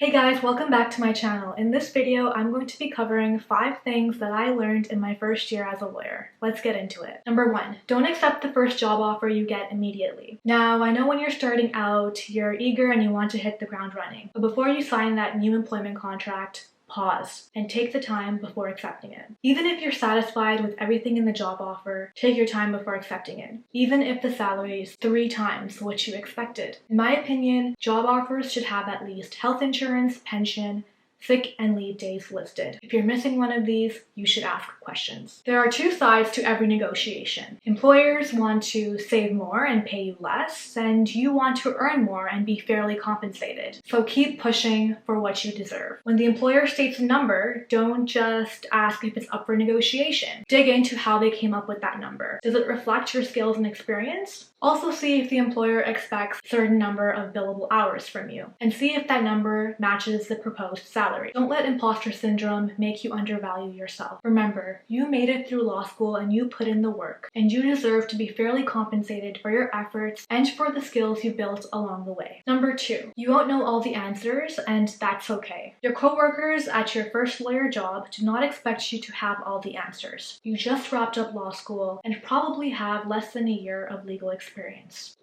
Hey guys, welcome back to my channel. In this video, I'm going to be covering 5 things that I learned in my first year as a lawyer. Let's get into it. Number 1, don't accept the first job offer you get immediately. Now, I know when you're starting out, you're eager and you want to hit the ground running. But before you sign that new employment contract, pause and take the time before accepting it. Even if you're satisfied with everything in the job offer, take your time before accepting it, even if the salary is 3 times what you expected. In my opinion, job offers should have at least health insurance, pension, sick and leave days listed. If you're missing one of these, you should ask questions. There are 2 sides to every negotiation. Employers want to save more and pay you less, and you want to earn more and be fairly compensated. So keep pushing for what you deserve. When the employer states a number, don't just ask if it's up for negotiation. Dig into how they came up with that number. Does it reflect your skills and experience? Also see if the employer expects a certain number of billable hours from you, and see if that number matches the proposed salary. Don't let imposter syndrome make you undervalue yourself. Remember, you made it through law school and you put in the work, and you deserve to be fairly compensated for your efforts and for the skills you built along the way. Number 2, you won't know all the answers, and that's okay. Your coworkers at your first lawyer job do not expect you to have all the answers. You just wrapped up law school and probably have less than a year of legal experience.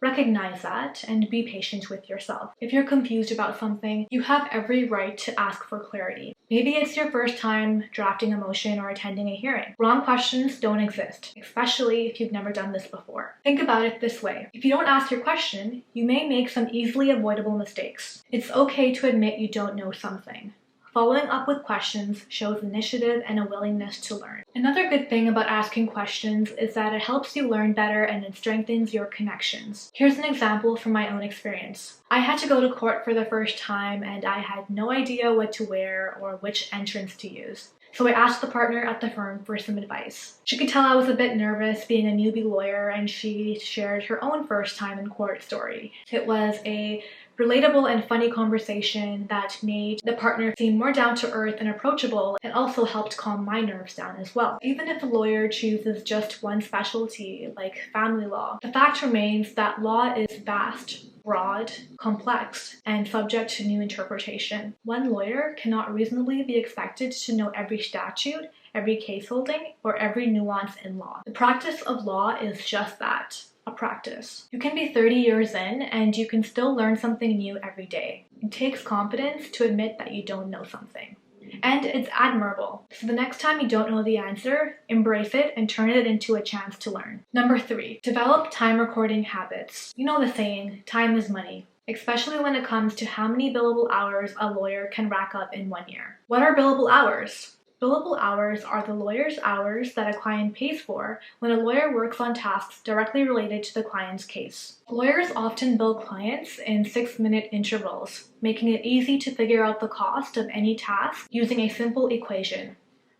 Recognize that and be patient with yourself. If you're confused about something, you have every right to ask for clarity. Maybe it's your first time drafting a motion or attending a hearing. Wrong questions don't exist, especially if you've never done this before. Think about it this way. If you don't ask your question, you may make some easily avoidable mistakes. It's okay to admit you don't know something. Following up with questions shows initiative and a willingness to learn. Another good thing about asking questions is that it helps you learn better and it strengthens your connections. Here's an example from my own experience. I had to go to court for the first time and I had no idea what to wear or which entrance to use. So I asked the partner at the firm for some advice. She could tell I was a bit nervous being a newbie lawyer, and she shared her own first time in court story. It was a relatable and funny conversation that made the partner seem more down to earth and approachable, and also helped calm my nerves down as well. Even if a lawyer chooses just one specialty, like family law, the fact remains that law is vast, broad, complex, and subject to new interpretation. One lawyer cannot reasonably be expected to know every statute, every case holding, or every nuance in law. The practice of law is just that. A practice. You can be 30 years in and you can still learn something new every day. It takes confidence to admit that you don't know something. And it's admirable. So the next time you don't know the answer, embrace it and turn it into a chance to learn. Number 3, develop time recording habits. You know the saying, time is money, especially when it comes to how many billable hours a lawyer can rack up in 1 year. What are billable hours? Billable hours are the lawyer's hours that a client pays for when a lawyer works on tasks directly related to the client's case. Lawyers often bill clients in 6-minute intervals, making it easy to figure out the cost of any task using a simple equation.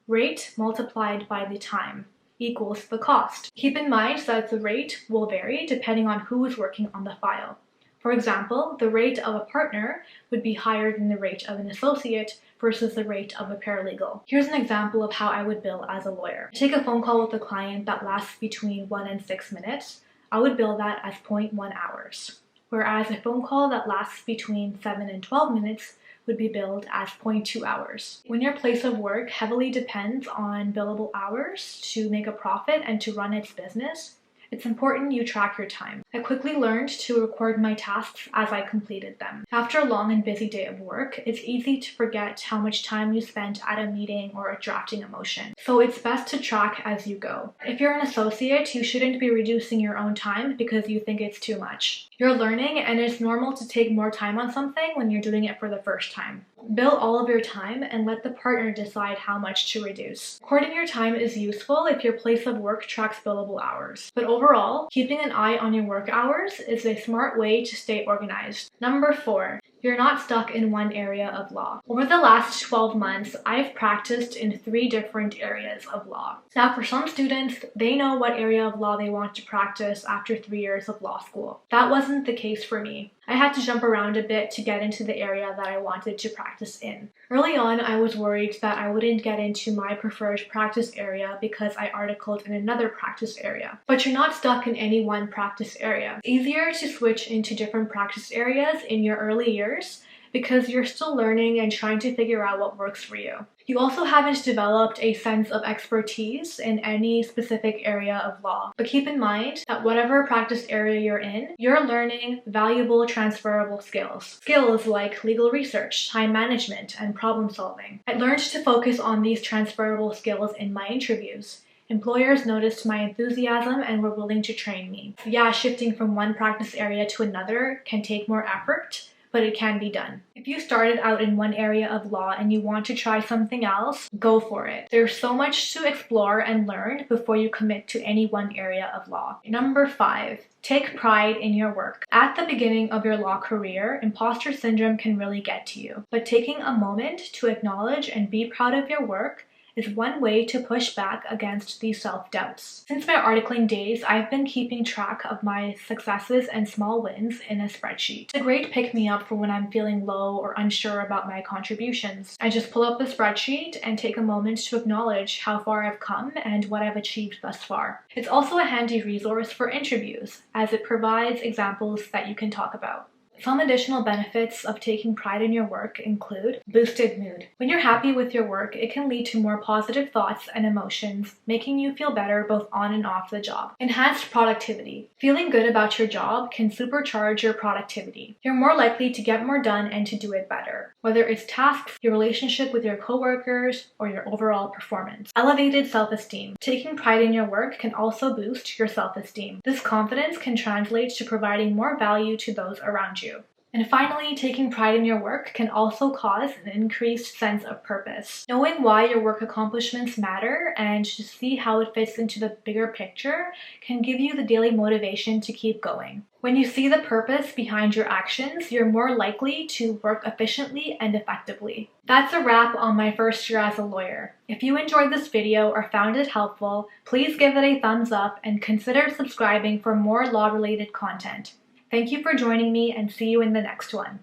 Rate multiplied by the time equals the cost. Keep in mind that the rate will vary depending on who is working on the file. For example, the rate of a partner would be higher than the rate of an associate versus the rate of a paralegal. Here's an example of how I would bill as a lawyer. Take a phone call with a client that lasts between 1 and 6 minutes. I would bill that as 0.1 hours, whereas a phone call that lasts between 7 and 12 minutes would be billed as 0.2 hours. When your place of work heavily depends on billable hours to make a profit and to run its business, it's important you track your time. I quickly learned to record my tasks as I completed them. After a long and busy day of work, it's easy to forget how much time you spent at a meeting or drafting a motion. So it's best to track as you go. If you're an associate, you shouldn't be reducing your own time because you think it's too much. You're learning, and it's normal to take more time on something when you're doing it for the first time. Bill all of your time and let the partner decide how much to reduce. Recording your time is useful if your place of work tracks billable hours. But overall, keeping an eye on your work hours is a smart way to stay organized. Number 4, you're not stuck in one area of law. Over the last 12 months, I've practiced in 3 different areas of law. Now, for some students, they know what area of law they want to practice after 3 years of law school. That wasn't the case for me. I had to jump around a bit to get into the area that I wanted to practice in. Early on, I was worried that I wouldn't get into my preferred practice area because I articled in another practice area. But you're not stuck in any one practice area. It's easier to switch into different practice areas in your early years because you're still learning and trying to figure out what works for you. You also haven't developed a sense of expertise in any specific area of law, but keep in mind that whatever practice area you're in, you're learning valuable transferable skills. Skills like legal research, time management, and problem solving. I learned to focus on these transferable skills in my interviews. Employers noticed my enthusiasm and were willing to train me. So yeah, shifting from one practice area to another can take more effort, but it can be done. If you started out in one area of law and you want to try something else, go for it. There's so much to explore and learn before you commit to any one area of law. Number 5, take pride in your work. At the beginning of your law career, imposter syndrome can really get to you, but taking a moment to acknowledge and be proud of your work is one way to push back against these self-doubts. Since my articling days, I've been keeping track of my successes and small wins in a spreadsheet. It's a great pick-me-up for when I'm feeling low or unsure about my contributions. I just pull up the spreadsheet and take a moment to acknowledge how far I've come and what I've achieved thus far. It's also a handy resource for interviews, as it provides examples that you can talk about. Some additional benefits of taking pride in your work include boosted mood. When you're happy with your work, it can lead to more positive thoughts and emotions, making you feel better both on and off the job. Enhanced productivity. Feeling good about your job can supercharge your productivity. You're more likely to get more done and to do it better, whether it's tasks, your relationship with your coworkers, or your overall performance. Elevated self-esteem. Taking pride in your work can also boost your self-esteem. This confidence can translate to providing more value to those around you. And finally, taking pride in your work can also cause an increased sense of purpose. Knowing why your work accomplishments matter and to see how it fits into the bigger picture can give you the daily motivation to keep going. When you see the purpose behind your actions, you're more likely to work efficiently and effectively. That's a wrap on my first year as a lawyer. If you enjoyed this video or found it helpful, please give it a thumbs up and consider subscribing for more law-related content. Thank you for joining me and see you in the next one.